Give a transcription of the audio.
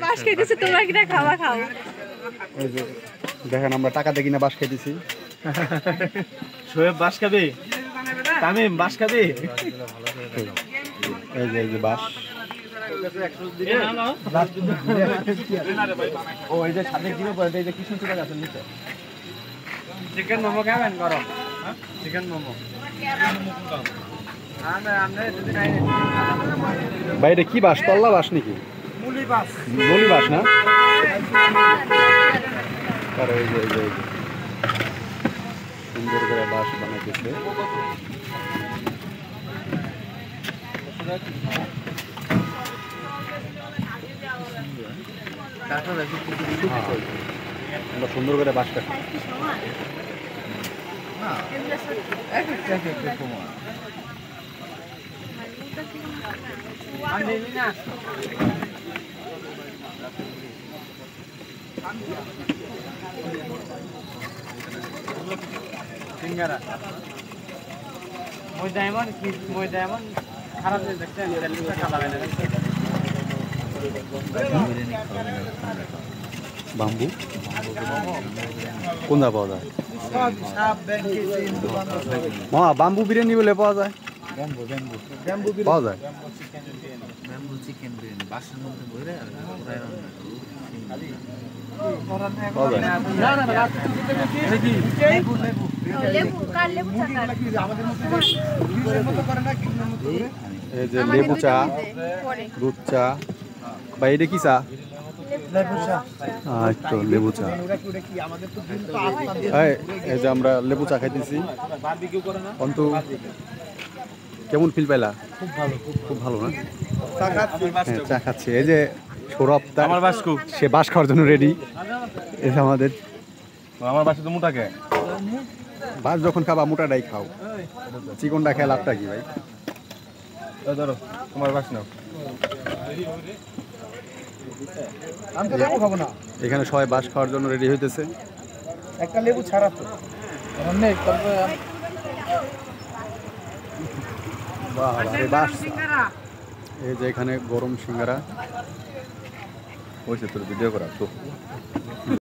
বাস খেতেছি, তোমরা কিনা খাওয়া খাও। এই যে দেখেন আমরা টাকা দিয়ে কিনা বাস খাইতেছি। শোয়েব বাস খাবে, তামিম বাস খাবে। এই যে বাস। ও এই যে সাথে কিলো পড়ে এই যে কৃষ্ণচূড়া গাছের নিচে। চিকেন মোমো খাবেন গরম? চিকেন মোমো ভাই এটা কি বাস? তল্লা বাস নাকি? মুলি বাস না? আর এই যে সুন্দর করে বাস বানাইতেছে। আমরা সুন্দর করে বাস কাটি। সিঙ্গারা ময়দা এমন খারাপ দেখছেন, বাম্বু কোন পাওয়া যায়? মামা বাম্বু বিরিয়ানি বলে পাওয়া যায়? পাওয়া যায়। এই যে লেবু চা, দুধ চা। ভাই এটা কি চা? তো লেবু চা। এই যে আমরা লেবু চা খাইতেছি। অন্তু কেমন ফিল পাইলা? খুব ভালো না? চা খাচ্ছি। এই যে সৌরভ, আমার বাস খুব, সে বাস খাওয়ার জন্য রেডি। এই যে আমাদের আমার বাসে তো মোটাকে বাস যখন খাবা মোটাটাই খাও, চিকনটা খেয়ে লাভটা কি ভাই? ধরো তোমার বাস নাও। এখানে সবাই বাস খাওয়ার জন্য রেডি হইতেছে। একটা লেবু ছাড়া তো অনেক। বাস এই যে এখানে গরম সিঙ্গারা হয়েছে। তোর ভিডিও করা তো